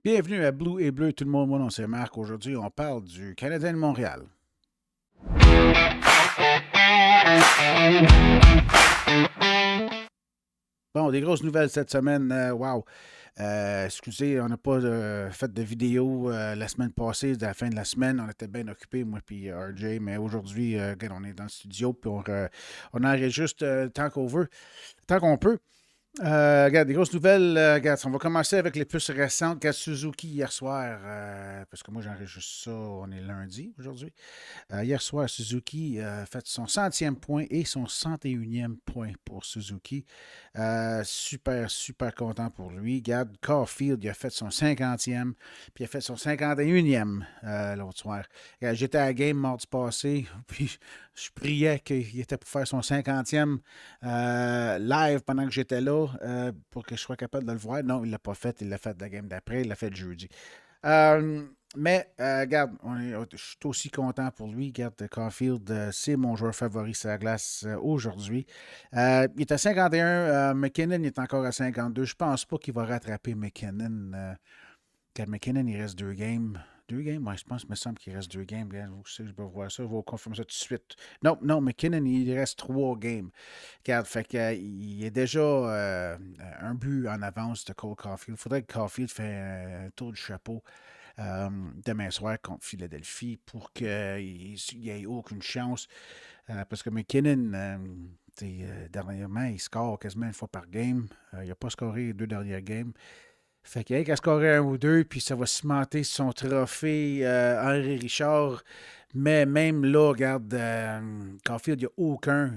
Bienvenue à Bleu et Bleu, tout le monde. Mon nom, c'est Marc. Aujourd'hui, on parle du Canadien de Montréal. Bon, des grosses nouvelles cette semaine. Wow. Excusez, on n'a pas fait de vidéo la semaine passée, de la fin de la semaine. On était bien occupés, moi et RJ. Mais aujourd'hui, regarde, on est dans le studio puis on enregistre tant qu'on veut, tant qu'on peut. Regarde, des grosses nouvelles. Regarde, on va commencer avec les plus récentes. Regarde, Suzuki hier soir, parce que moi j'enregistre ça, on est lundi aujourd'hui. Hier soir, Suzuki a fait son centième point et son 101e point pour Suzuki. Super, super content pour lui. Regarde, Caulfield, il a fait son 50e, puis il a fait son 51e l'autre soir. Regarde, j'étais à la game mardi passé, puis je priais qu'il était pour faire son 50e live pendant que j'étais là, pour que je sois capable de le voir. Non, il ne l'a pas fait. Il l'a fait la game d'après. Il l'a fait jeudi. Regarde, je suis aussi content pour lui. Regarde, Caulfield, c'est mon joueur favori sur la glace aujourd'hui. Il est à 51. McKinnon est encore à 52. Je pense pas qu'il va rattraper McKinnon. Regarde, McKinnon, il reste deux games. Deux games? Ouais, je pense, il me semble qu'il reste deux games. Regarde, je vais voir ça, je vais vous confirmer ça tout de suite. Non, non, McKinnon, il reste trois games. Regarde, fait que, il est déjà un but en avance de Cole Caulfield. Il faudrait que Caulfield fasse un tour du chapeau demain soir contre Philadelphie pour qu'il n'y ait aucune chance. Parce que McKinnon, dernièrement, il score quasiment une fois par game. Il n'a pas scoré les deux dernières games. Fait qu'il y a qu'à scorer un ou deux, puis ça va cimenter son trophée Henri Richard. Mais même là, regarde, Caulfield, il n'y a aucun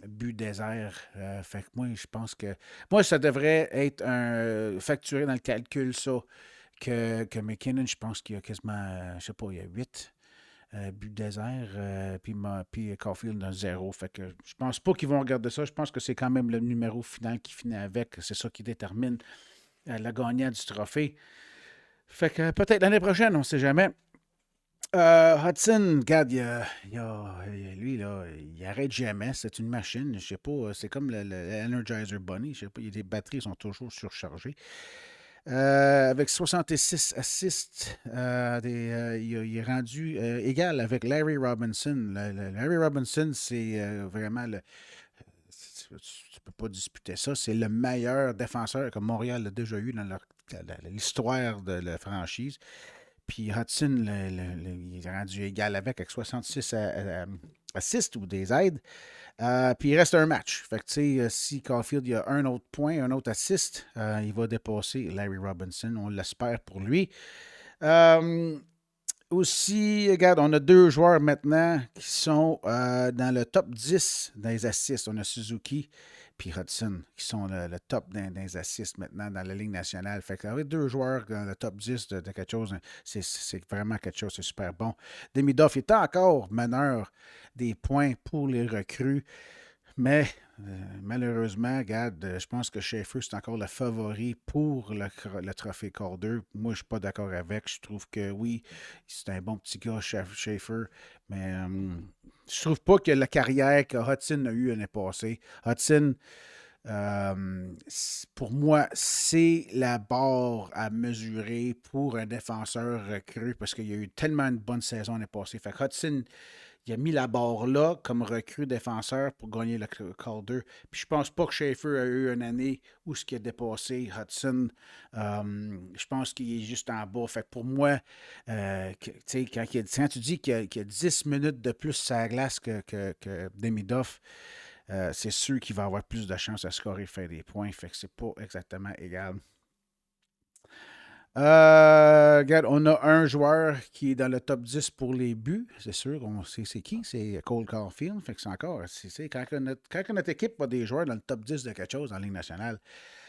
but désert. Fait que moi, je pense que. Moi, ça devrait être facturé dans le calcul, ça. Que McKinnon, je pense qu'il y a quasiment, je sais pas, il y a 8 buts désert, puis Caulfield a 0. Fait que je pense pas qu'ils vont regarder ça. Je pense que c'est quand même le numéro final qui finit avec. C'est ça qui détermine la gagnante du trophée. Fait que peut-être l'année prochaine, on ne sait jamais. Hudson, regarde, lui, là, il arrête jamais. C'est une machine. Je sais pas, c'est comme le Energizer Bunny. Je sais pas, les batteries sont toujours surchargées. Avec 66 assists, il est rendu égal avec Larry Robinson. Larry Robinson, c'est vraiment le. Tu ne peux pas disputer ça. C'est le meilleur défenseur que Montréal a déjà eu dans l'histoire de la franchise. Puis Hudson, il est rendu égal avec 66 assists ou des aides. Puis il reste un match. Fait que, tu sais, si Caulfield il a un autre point, un autre assist, il va dépasser Larry Robinson. On l'espère pour lui. Euh, Aussi, regarde, on a deux joueurs maintenant qui sont dans le top 10 des assists. On a Suzuki puis Hudson qui sont le top des assists maintenant dans la Ligue nationale. Fait que avec deux joueurs dans le top 10 de quelque chose, c'est vraiment quelque chose, c'est super bon. Demidov est encore meneur des points pour les recrues. Mais malheureusement, regarde, je pense que Schaefer, c'est encore le favori pour le trophée Calder. Moi, je ne suis pas d'accord avec. Je trouve que oui, c'est un bon petit gars, Schaefer, mais je trouve pas que la carrière que Hudson a eue l'année passée. Hudson, pour moi, c'est la barre à mesurer pour un défenseur recru parce qu'il y a eu tellement une bonne saison l'année passée. Fait que Hudson, il a mis la barre là comme recrue défenseur pour gagner le Calder. Puis je pense pas que Schaefer a eu une année où ce qui a dépassé Hudson. Je pense qu'il est juste en bas. Fait que pour moi, quand tu dis qu'il y a 10 minutes de plus sur la glace que Demidov, c'est sûr qu'il va avoir plus de chances à scorer et faire des points. Fait que c'est pas exactement égal. Regarde, on a un joueur qui est dans le top 10 pour les buts, c'est sûr. On sait c'est qui, c'est Cole Caulfield. Fait que c'est encore, quand notre équipe a des joueurs dans le top 10 de quelque chose en Ligue nationale,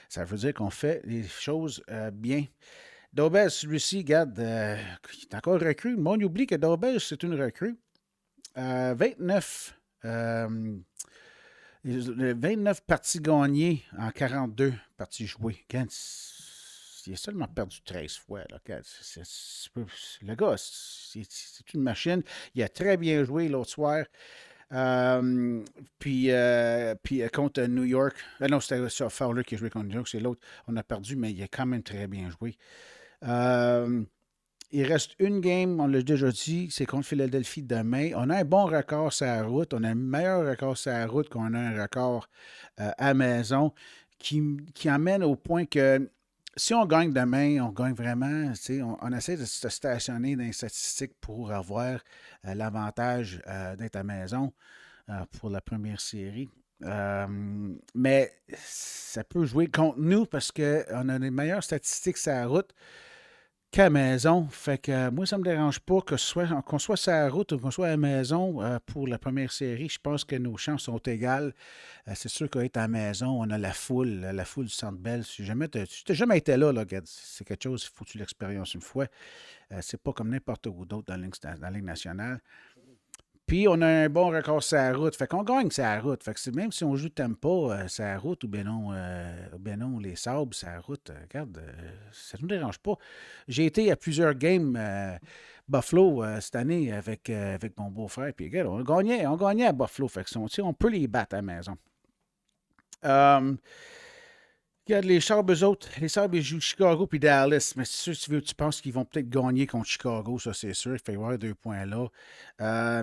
ça veut dire qu'on fait les choses bien. Daubès, celui-ci, regarde, il est encore recrue. Le monde oublie que Daubès, c'est une recrue. 29, 29 parties gagnées en 42 parties jouées. Regarde, il a seulement perdu 13 fois. Là. Le gars, c'est une machine. Il a très bien joué l'autre soir. Euh, puis contre New York. Non, c'était ça, Fowler qui a joué contre New York, c'est l'autre. On a perdu, mais il a quand même très bien joué. Euh, il reste une game, on l'a déjà dit, c'est contre Philadelphie demain. On a un bon record sur la route. On a un meilleur record sur la route qu'on a un record à maison qui amène au point que si on gagne demain, on gagne vraiment. On essaie de se stationner dans les statistiques pour avoir l'avantage d'être à maison pour la première série. Mais ça peut jouer contre nous parce qu'on a les meilleures statistiques sur la route qu'à la maison. Fait que moi, ça ne me dérange pas qu'on soit sur la route ou qu'on soit à la maison pour la première série. Je pense que nos chances sont égales. C'est sûr qu'être à la maison, on a la foule du Centre Bell. Si jamais tu n'as jamais été là, regarde, c'est quelque chose, il faut que tu l'expériences une fois. C'est pas comme n'importe où d'autre dans la Ligue nationale. Puis, on a un bon record sur la route. Fait qu'on gagne sur la route. Fait que même si on joue Tempa sur la route ou bien non, les sables sur la route, regarde, ça ne nous dérange pas. J'ai été à plusieurs games Buffalo cette année avec mon beau-frère. Puis, regarde, on gagnait à Buffalo. Fait que, on peut les battre à la maison. Euh, Regarde, les Sabres, ils jouent Chicago puis Dallas. Mais c'est sûr, tu penses qu'ils vont peut-être gagner contre Chicago, ça c'est sûr. Il fait y avoir 2 points là.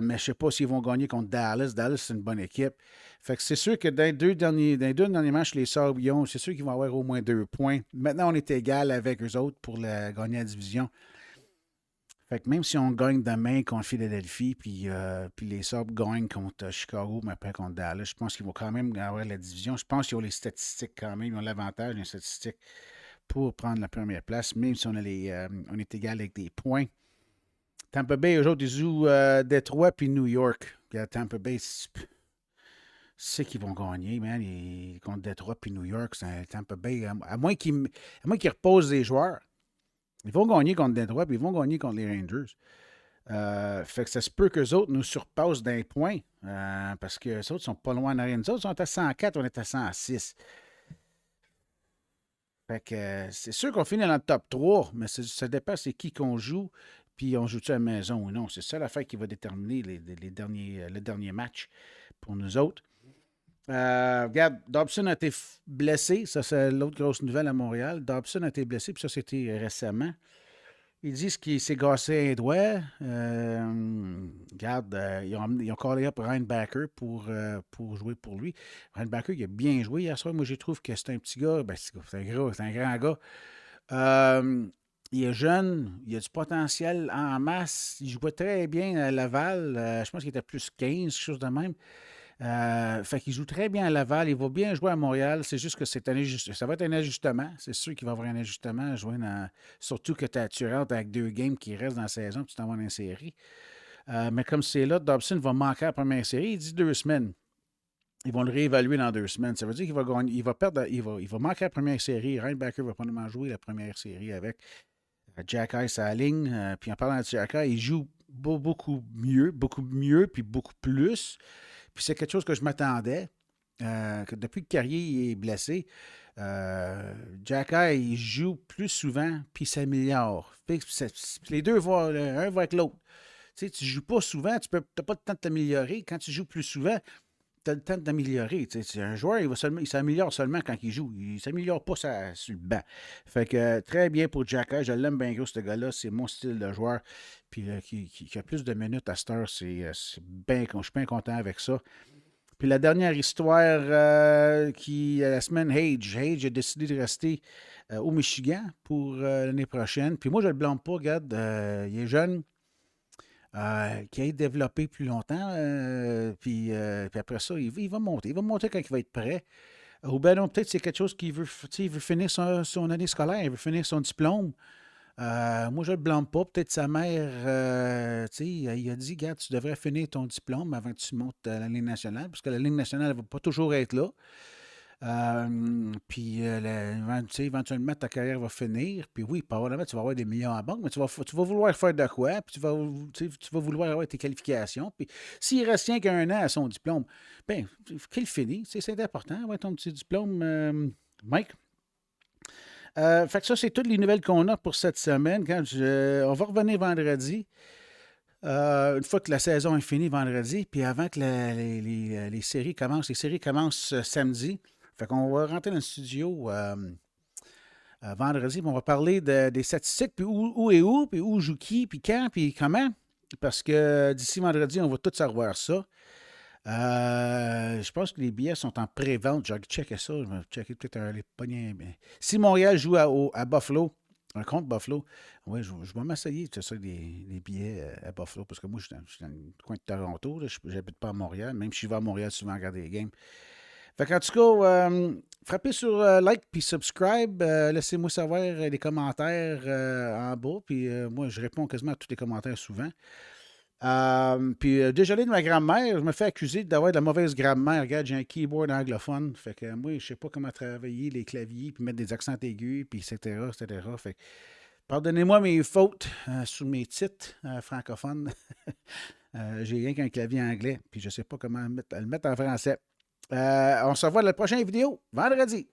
Mais je ne sais pas s'ils vont gagner contre Dallas. Dallas, c'est une bonne équipe. Fait que c'est sûr que dans les deux derniers matchs, les Sabres, c'est sûr qu'ils vont avoir au moins 2 points. Maintenant, on est égal avec eux autres pour gagner la division. Fait que même si on gagne demain contre Philadelphie, puis les Sabres gagnent contre Chicago, mais après contre Dallas, je pense qu'ils vont quand même avoir la division. Je pense qu'ils ont les statistiques quand même. Ils ont l'avantage des statistiques pour prendre la première place, même si on est égal avec des points. Tampa Bay, eux autres, ils jouent Détroit puis New York. Regarde, Tampa Bay, c'est qu'ils vont gagner, man. Contre Détroit puis New York, c'est Tampa Bay. À moins qu'ils reposent les joueurs. Ils vont gagner contre Détroit, puis ils vont gagner contre les Rangers. Fait que ça se peut qu'eux autres nous surpassent d'un point, parce qu'eux autres sont pas loin en arrière. Nous autres, sont à 104, on est à 106. Fait que c'est sûr qu'on finit dans le top 3, mais ça dépend c'est qui qu'on joue, puis on joue-tu à la maison ou non. C'est ça l'affaire qui va déterminer le dernier match pour nous autres. Regarde, Dobson a été blessé. Ça, c'est l'autre grosse nouvelle à Montréal. Dobson a été blessé, puis ça, c'était récemment. Ils disent qu'il s'est cassé un doigt. Regarde, ils ont callé up Ryan Backer pour jouer pour lui. Ryan Backer, il a bien joué hier soir. Moi, je trouve que c'est un petit gars. Ben, c'est un grand gars. Euh, il est jeune, il a du potentiel en masse. Il jouait très bien à Laval. Je pense qu'il était plus 15, quelque chose de même. Fait qu'il joue très bien à Laval. Il va bien jouer à Montréal. C'est juste que ça va être un ajustement. C'est sûr qu'il va y avoir un ajustement à jouer surtout que tu rentres avec 2 games qui restent dans la saison puis tu t'en vas dans une série. Mais comme c'est là, Dobson va manquer la première série. Il dit 2 semaines. Ils vont le réévaluer dans 2 semaines. Ça veut dire qu'il va gagner, il va perdre, il va manquer la première série. Reinbacker va probablement jouer la première série avec Jack Ice à la ligne. Puis en parlant de Jack Ice, il joue beaucoup mieux, puis beaucoup plus. Puis c'est quelque chose que je m'attendais. Que depuis que Carrier est blessé, Jack il joue plus souvent, puis il s'améliore. Les deux vont, un va avec l'autre. Tu sais, tu ne joues pas souvent, tu n'as pas le temps de t'améliorer. Quand tu joues plus souvent, tu as le temps de t'améliorer. Tu sais, un joueur, il s'améliore seulement quand il joue. Il ne s'améliore pas sur le banc. Fait que très bien pour Jack. Je l'aime bien gros, ce gars-là. C'est mon style de joueur. Puis qui a plus de minutes à cette heure, je suis bien content avec ça. Puis la dernière histoire la semaine, Hage a décidé de rester au Michigan pour l'année prochaine. Puis moi, je ne le blâme pas, regarde, il est jeune, qui a développé plus longtemps. Puis après ça, il va monter. Il va monter quand il va être prêt. Ou bien non, peut-être c'est quelque chose qu'il veut, il veut finir son année scolaire, il veut finir son diplôme. Moi, je ne le blâme pas. Peut-être sa mère, il a dit, regarde, tu devrais finir ton diplôme avant que tu montes à la Ligue nationale, parce que la Ligue nationale ne va pas toujours être là. Éventuellement, ta carrière va finir. Puis oui, probablement, tu vas avoir des millions en banque, mais tu vas vouloir faire de quoi, puis tu vas vouloir avoir tes qualifications. Puis s'il reste rien qu'un an à son diplôme, bien, qu'il finit. C'est important, avoir ton petit diplôme, Mike. Fait que ça, c'est toutes les nouvelles qu'on a pour cette semaine. On va revenir vendredi. une fois que la saison est finie vendredi, puis avant que les séries commencent. Les séries commencent samedi. Fait qu'on va rentrer dans le studio vendredi, puis on va parler des statistiques, puis puis où joue qui, puis quand, puis comment. Parce que d'ici vendredi, on va tout savoir ça. Je pense que les billets sont en pré-vente. J'ai checké ça. Je vais checker peut-être les pognets. Si Montréal joue à Buffalo, contre Buffalo, oui, je vais m'essayer de ça, des billets à Buffalo, parce que moi, je suis dans le coin de Toronto. Je n'habite pas à Montréal, même si je vais à Montréal souvent regarder les games. Fait qu'en tout cas, frappez sur like puis subscribe. Laissez-moi savoir les commentaires en bas. Puis moi, je réponds quasiment à tous les commentaires souvent. Puis désolé de ma grand-mère, je me fais accuser d'avoir de la mauvaise grammaire. Regarde, j'ai un keyboard anglophone. Fait que moi, je sais pas comment travailler les claviers, puis mettre des accents aigus, puis etc., etc. Fait que pardonnez-moi mes fautes sur mes titres francophones. J'ai rien qu'un clavier anglais, puis je sais pas comment le mettre en français. On se revoit dans la prochaine vidéo, vendredi.